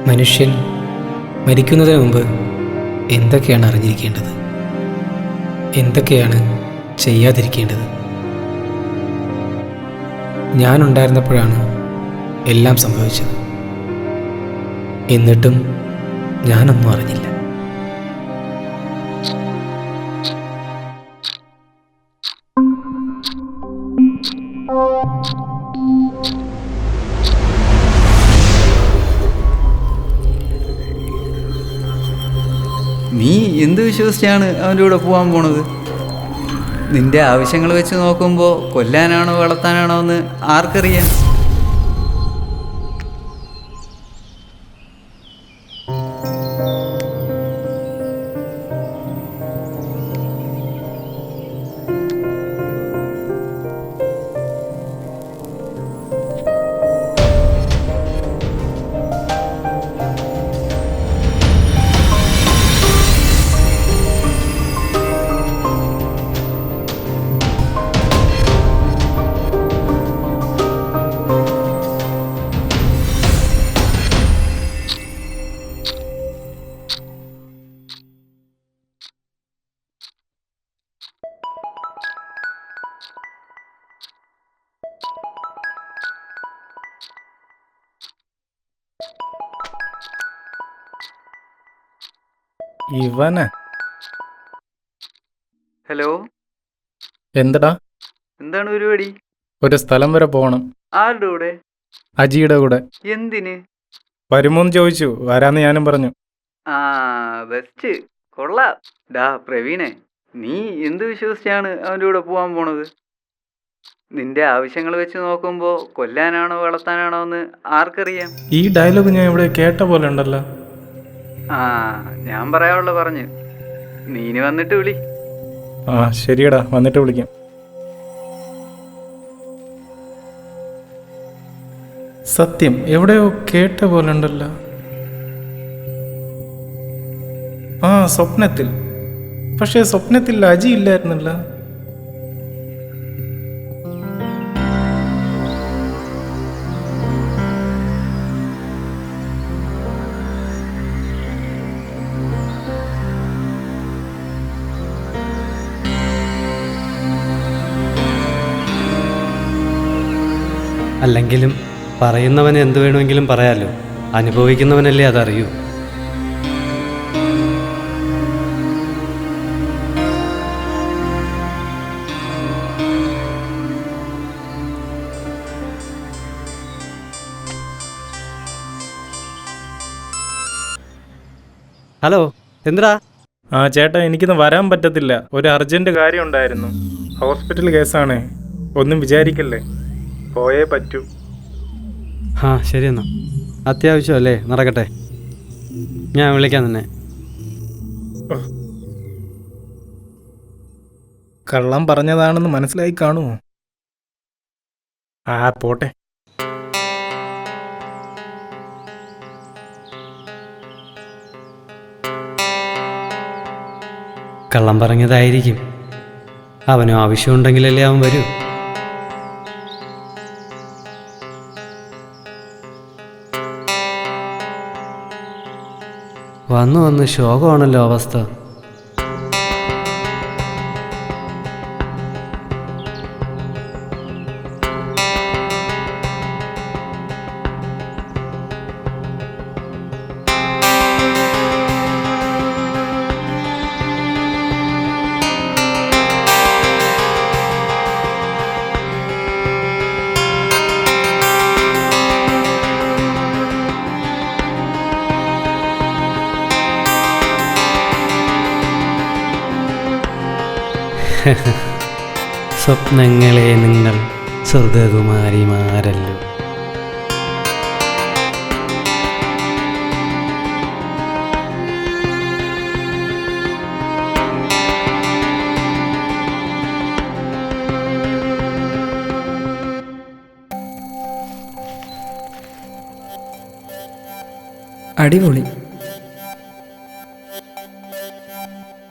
മനുഷ്യൻ മരിക്കുന്നതിന് മുമ്പ് എന്തൊക്കെയാണ് അറിഞ്ഞിരിക്കേണ്ടത്, എന്തൊക്കെയാണ് ചെയ്യാതിരിക്കേണ്ടത്? ഞാനുണ്ടായിരുന്നപ്പോഴാണ് എല്ലാം സംഭവിച്ചത്. എന്നിട്ടും ഞാനൊന്നും അറിഞ്ഞില്ല. നീ എന്ത് വിശ്വസിച്ചാണ് അവൻ്റെ കൂടെ പോകാൻ പോണത്? നിന്റെ ആവശ്യങ്ങൾ വെച്ച് നോക്കുമ്പോൾ കൊല്ലാനാണോ വളർത്താനാണോ എന്ന് ആർക്കറിയാം? ഇവനാ? ഹലോ, എന്തടാ? എന്താണ് പരിപാടി? ഒരു സ്ഥലം വരെ പോകണം. ആരുടെ കൂടെ? അജിയുടെ കൂടെ. എന്തിന്? വരുമോന്ന് ചോദിച്ചു, വരാന്ന് ഞാനും പറഞ്ഞു. ആ, ബെസ്റ്റ്, കൊള്ളാം. ഡാ പ്രവീണേ, നീ എന്ത് വിശ്വസിച്ചാണ് അവൻ്റെ കൂടെ പോകാൻ പോണത്? നിന്റെ ആവശ്യങ്ങൾ വെച്ച് നോക്കുമ്പോൾ കൊല്ലാനാണോ വളർത്താനാണോ എന്ന് ആർക്കറിയാം? ഈ ഡയലോഗ് ഞാൻ ഇവിടെ കേട്ട പോലെ ഉണ്ടല്ലോ. ആ, ഞാൻ പറയാനുള്ള പറഞ്ഞു. നീന് വന്നിട്ട് വിളി. ആ ശരിയടാ, വന്നിട്ട് വിളിക്കാം. സത്യം എവിടെയോ കേട്ട പോലെ ഉണ്ടല്ലോ. ആ, സ്വപ്നത്തിൽ. പക്ഷേ സ്വപ്നത്തിൽ അജി ഇല്ലായിരുന്നല്ലോ. അല്ലെങ്കിലും പറയുന്നവന് എന്തു വേണമെങ്കിലും പറയാലോ, അനുഭവിക്കുന്നവനല്ലേ അതറിയൂ. ഹലോ, എന്താ? ആ ചേട്ടാ, എനിക്കിന്ന് വരാൻ പറ്റത്തില്ല. ഒരു അർജന്റ് കാര്യം ഉണ്ടായിരുന്നു. ഹോസ്പിറ്റൽ കേസാണ്. ഒന്നും വിചാരിക്കല്ലേ, പോയേ പറ്റൂ. ആ ശരി, എന്നാ അത്യാവശ്യമല്ലേ, നടക്കട്ടെ. ഞാൻ വിളിക്കാം തന്നെ. കള്ളം പറഞ്ഞതാണെന്ന് മനസ്സിലായി കാണുമോ? ആ പോട്ടെ. കള്ളം പറഞ്ഞതായിരിക്കും. അവനും ആവശ്യമുണ്ടെങ്കിലല്ലേ അവൻ വരൂ. വന്നു വന്ന് ശോകമാണല്ലോ അവസ്ഥ. സ്വപ്നങ്ങളെ നിങ്ങൾ സ്വർഗകുമാരിമാരല്ലോ. അടിപൊളി.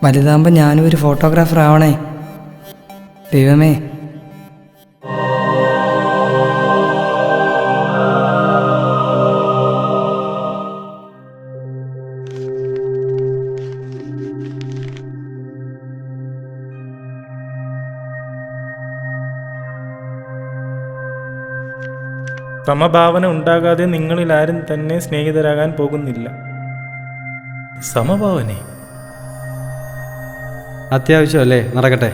വലുതാകുമ്പോൾ ഞാനും ഒരു ഫോട്ടോഗ്രാഫർ ആവണേ ദൈവമേ. സമഭാവന ഉണ്ടാകാതെ നിങ്ങളിൽ ആരും തന്നെ സ്നേഹിതരാകാൻ പോകുന്നില്ല. സമഭാവന അത്യാവശ്യമല്ലേ, നടക്കട്ടെ.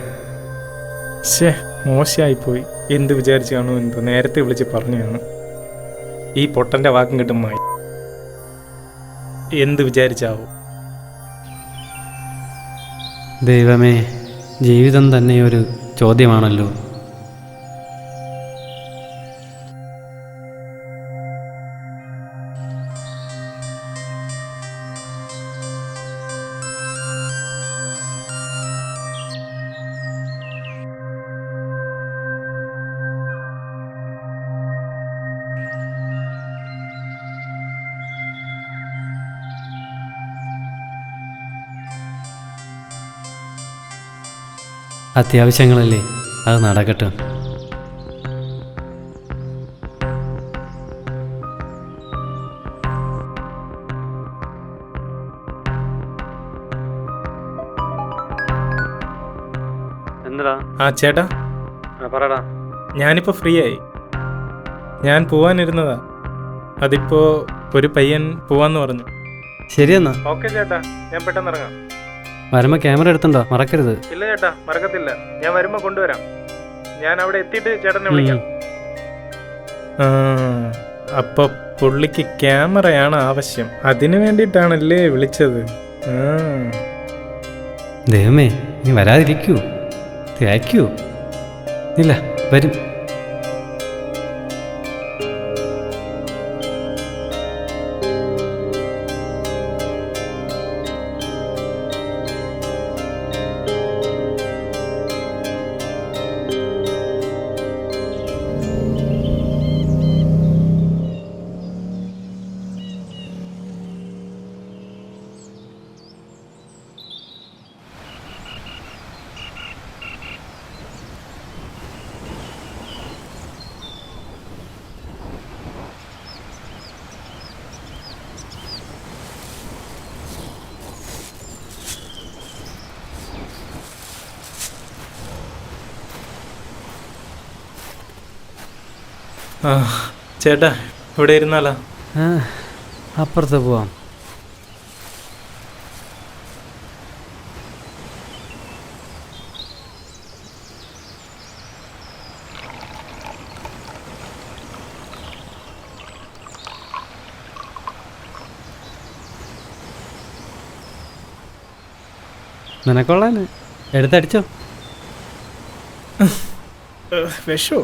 ശേ, മോശമായിപ്പോയി. എന്ത് വിചാരിച്ചു കാണും എന്തോ. നേരത്തെ വിളിച്ച് പറഞ്ഞാണ് ഈ പൊട്ടൻ്റെ വാക്കും കിട്ടുമായി. എന്ത് വിചാരിച്ചാവോ? ദൈവമേ, ജീവിതം തന്നെ ഒരു ചോദ്യമാണല്ലോ. അത്യാവശ്യങ്ങളല്ലേ, അത് നടക്കട്ടെ. എന്താ? ആ ചേട്ടാ, പറടാ. ഞാനിപ്പോൾ ഫ്രീ ആയി. ഞാൻ പോവാനിരുന്നതാ. അതിപ്പോ ഒരു പയ്യൻ പോവാന്ന് പറഞ്ഞു. ശരിയെന്നാ. ഓക്കെ ചേട്ടാ, ഞാൻ പെട്ടെന്ന് ഇറങ്ങാം. വരുമ്പോൾ ക്യാമറ എടുത്തുണ്ടോ? മറക്കരുത്. ഇല്ല ചേട്ടാ, മറക്കത്തില്ല. ഞാൻ വരുമ്പോൾ കൊണ്ടുവരാം. ഞാൻ അവിടെ എത്തിയിട്ട് ചേട്ടനെ വിളിക്കാം. അപ്പൊ പുള്ളിക്ക് ക്യാമറയാണ് ആവശ്യം. അതിനു വേണ്ടിയിട്ടാണല്ലേ വിളിച്ചത്? ദൈവമേ, നീ വരാതിരിക്കൂ. തേക്കൂ. ഇല്ല, വരും. ചേട്ടാ, ഇവിടെ ഇരുന്നാലാ? അപ്പുറത്ത് പോവാം. നിനക്കൊള്ളാന് എടുത്തടിച്ചോ. വിഷോ?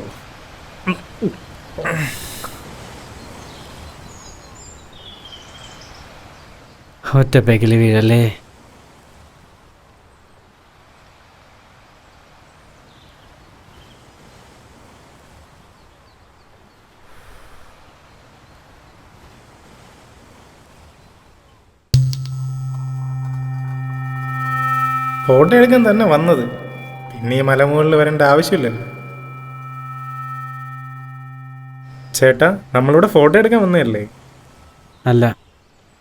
ഒറ്റപ്പേക്കിൽ വീഴല്ലേ. ഫോട്ടോ എടുക്കാൻ തന്നെ വന്നത്. പിന്നെ ഈ മലമുകളിൽ വരേണ്ട ആവശ്യമില്ലല്ലോ. ചേട്ടാ, നമ്മളിവിടെ ഫോട്ടോ എടുക്കാൻ വന്നതല്ലേ? അല്ല,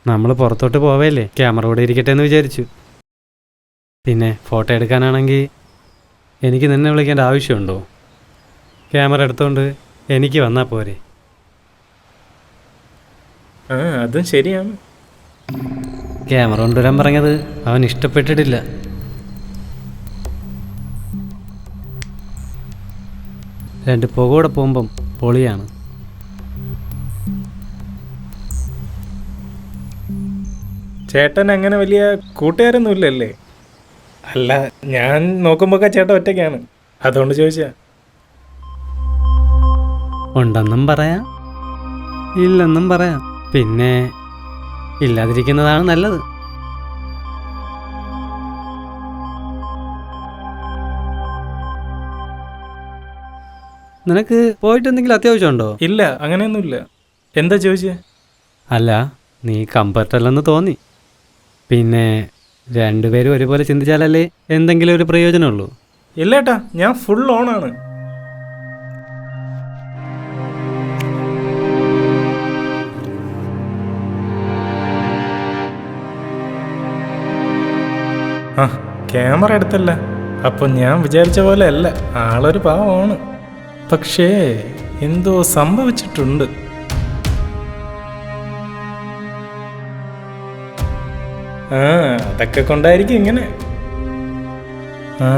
നമ്മൾ പുറത്തോട്ട് പോവേല്ലേ, ക്യാമറ കൂടെ ഇരിക്കട്ടെ എന്ന് വിചാരിച്ചു. പിന്നെ ഫോട്ടോ എടുക്കാനാണെങ്കിൽ എനിക്ക് നിന്നെ വിളിക്കേണ്ട ആവശ്യമുണ്ടോ? ക്യാമറ എടുത്തോണ്ട് എനിക്ക് വന്നാൽ പോരെ. അതും ശരിയാണ്. ക്യാമറ കൊണ്ടുവരാൻ പറഞ്ഞത് അവൻ ഇഷ്ടപ്പെട്ടിട്ടില്ല. രണ്ട് പുകയോടെ പോകുമ്പം പൊളിയാണ്. ചേട്ടൻ അങ്ങനെ വലിയ കൂട്ടുകാരൊന്നും ഇല്ലല്ലേ? അല്ല, ഞാൻ നോക്കുമ്പോഴൊക്കെ ചേട്ടൻ ഒറ്റയ്ക്കാണ്, അതുകൊണ്ട് ചോദിച്ചാ. ഉണ്ടെന്നും പറയാം, ഇല്ലെന്നും പറയാം. പിന്നെ ഇല്ലാതിരിക്കുന്നതാണ് നല്ലത്. നിനക്ക് പോയിട്ട് എന്തെങ്കിലും അത്യാവശ്യമുണ്ടോ? ഇല്ല, അങ്ങനെയൊന്നുമില്ല. എന്താ ചോദിച്ചേ? അല്ല, നീ കംഫർട്ടല്ലെന്ന് തോന്നി. പിന്നെ രണ്ടുപേരും ഒരുപോലെ ചിന്തിച്ചാലല്ലേ എന്തെങ്കിലും ഒരു പ്രയോജനമുള്ളൂ. ഇല്ലേട്ടാ, ഞാൻ ഫുൾ ഓണാണ്. ആ, ക്യാമറ എടുത്തല്ല. അപ്പൊ ഞാൻ വിചാരിച്ച പോലെ അല്ല, ആളൊരു പാവമാണ്. പക്ഷേ എന്തോ സംഭവിച്ചിട്ടുണ്ട്. ആ, അതൊക്കെ കൊണ്ടായിരിക്കും ഇങ്ങനെ. ആ,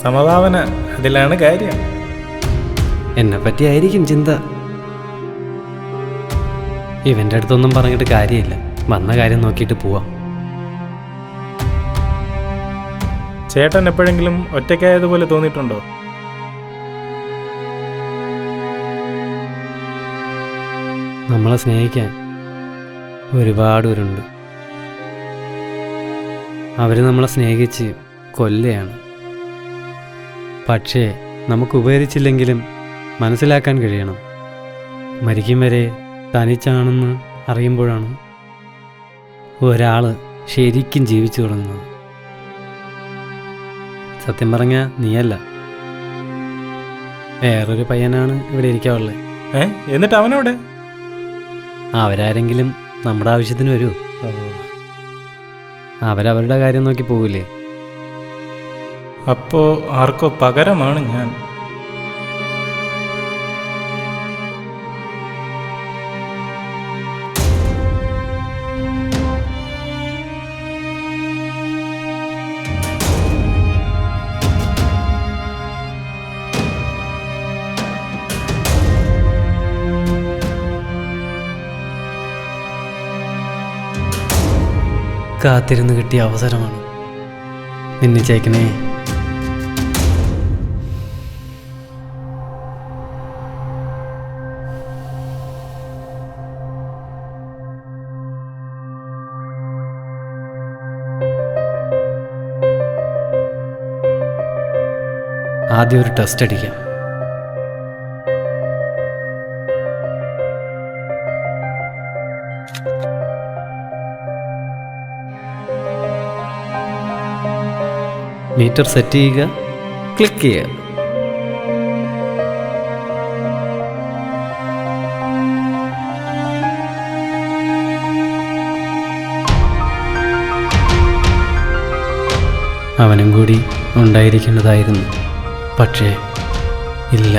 സമഭാവന, അതിലാണ് കാര്യം. എന്നെപ്പറ്റി ആയിരിക്കും ചിന്ത. ഇവൻ്റെ അടുത്തൊന്നും പറഞ്ഞിട്ട് കാര്യമില്ല. വന്ന കാര്യം നോക്കിയിട്ട് പോവാം. ചേട്ടൻ എപ്പോഴെങ്കിലും ഒറ്റയ്ക്കായതുപോലെ തോന്നിയിട്ടുണ്ടോ? നമ്മളെ സ്നേഹിക്കാൻ ഒരുപാട് പേരുണ്ട്. അവർ നമ്മളെ സ്നേഹിച്ച് കൊല്ലുകയാണ്. പക്ഷേ നമുക്ക് ഉപകരിച്ചില്ലെങ്കിലും മനസ്സിലാക്കാൻ കഴിയണം. മരിക്കും വരെ തനിച്ചാണെന്ന് അറിയുമ്പോഴാണ് ഒരാൾ ശരിക്കും ജീവിച്ചു തുടങ്ങുന്നത്. സത്യം പറഞ്ഞാൽ നീയല്ല, വേറൊരു പയ്യനാണ് ഇവിടെ ഇരിക്കാറുള്ളത്. എന്നിട്ട് അവനവിടെ? അവരാരെങ്കിലും നമ്മുടെ ആവശ്യത്തിന് വരുമോ? അവരവരുടെ കാര്യം നോക്കി പോകില്ലേ? അപ്പോ ആർക്കോ പകരമാണ് ഞാൻ. കാത്തിരുന്ന് കിട്ടിയ അവസരമാണ്. നിന്നിച്ചേക്കണേ. ആദ്യം ഒരു ടെസ്റ്റ് അടിക്കാം. മീറ്റർ സെറ്റ് ചെയ്യുക, ക്ലിക്ക് ചെയ്യുക. അവനും കൂടി ഉണ്ടായിരിക്കേണ്ടതായിരുന്നു, പക്ഷേ ഇല്ല.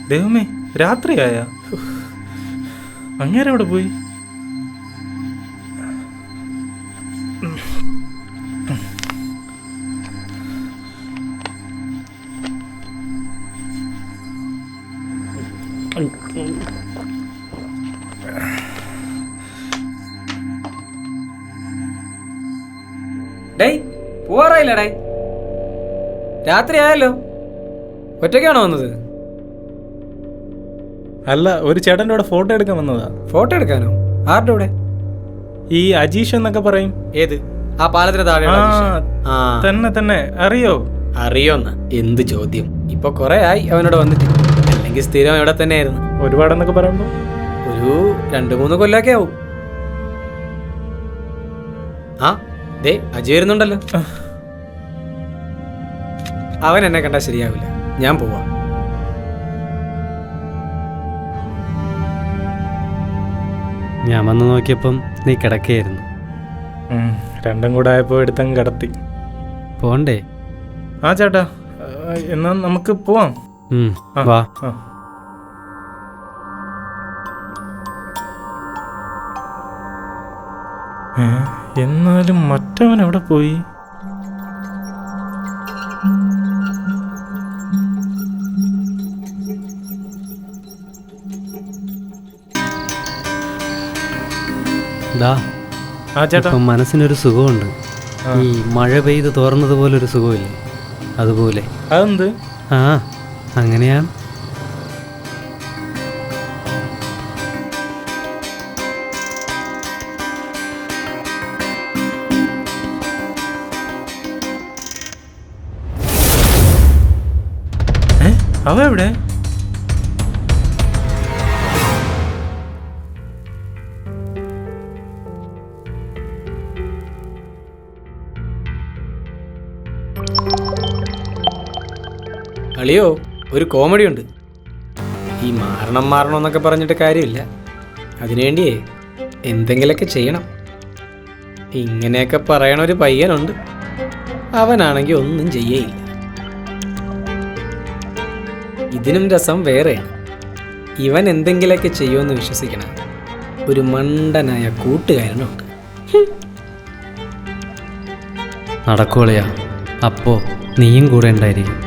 ദൈവമേ, രാത്രിയായ? അങ്ങേരവിടെ പോയി? ഡേയ്, പോവാറായില്ല ഡേ. രാത്രി ആയല്ലോ. ഒറ്റയ്ക്കാണോ വന്നത്? അല്ല, ഒരു ചേട്ടൻ്റെ കൂടെ ഫോട്ടോ എടുക്കാൻ വന്നതാ. ഫോട്ടോ എടുക്കാനോ? ആരുടെ കൂടെ? ഈ അജീഷ് എന്നൊക്കെ പറയും. ഏത്? ആ പാലത്തിന് താഴെ തന്നെ തന്നെ. അറിയോ? അറിയോന്ന എന്ത് ചോദ്യം? ഇപ്പൊ കൊറേ ആയി അവനോട് വന്നിട്ട്. അല്ലെങ്കിൽ സ്ഥിരം ഇവിടെ തന്നെ ആയിരുന്നു. ഒരുപാടെന്നൊക്കെ പറയുമ്പോ ഒരു 2-3 കൊല്ലൊക്കെ ആവും. ആ ദേ, അജയ് വരുന്നുണ്ടല്ലോ. അവൻ എന്നെ കണ്ടാ ശരിയാവില്ല. ഞാൻ പോവാ. ഞാൻ വന്ന് നോക്കിയപ്പം നീ കിടക്കുകയായിരുന്നു. രണ്ടും കൂടെ ആയപ്പോ എടുത്തങ്ങ് കിടത്തി. പോണ്ടേ? ആ ചേട്ടാ, എന്നാ നമുക്ക് പോവാം. വാ. എന്നാലും മറ്റവൻ എവിടെ പോയി? ദാ, ആ ചേട്ടാ, ഇപ്പം മനസ്സിനൊരു സുഖമുണ്ട്. ഈ മഴ പെയ്ത് തോർന്നതുപോലൊരു സുഖമില്ലേ, അതുപോലെ. അതെന്ത്? ആ അങ്ങനെയാണ്. അവ എവിടെ? അളിയോ, ഒരു കോമഡി ഉണ്ട്. ഈ മാറണം എന്നൊക്കെ പറഞ്ഞിട്ട് കാര്യമില്ല. അതിനുവേണ്ടിയേ എന്തെങ്കിലുമൊക്കെ ചെയ്യണം. ഇങ്ങനെയൊക്കെ പറയണ ഒരു പയ്യനുണ്ട്. അവനാണെങ്കിൽ ഒന്നും ചെയ്യേയില്ല. ഇതിനും രസം വേറെയാണ്. ഇവൻ എന്തെങ്കിലുമൊക്കെ ചെയ്യുമെന്ന് വിശ്വസിക്കണം ഒരു മണ്ടനായ കൂട്ടുകാരനുണ്ട്. നടക്കുവളിയാ, അപ്പോ നീയും കൂടെ ഉണ്ടായിരിക്കും.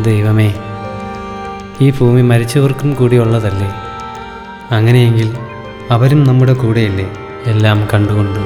ദൈവമേ, ഈ ഭൂമി മരിച്ചവർക്കും കൂടി ഉള്ളതല്ലേ? അങ്ങനെയെങ്കിൽ അവരും നമ്മുടെ കൂടെയല്ലേ എല്ലാം കണ്ടുകൊണ്ട്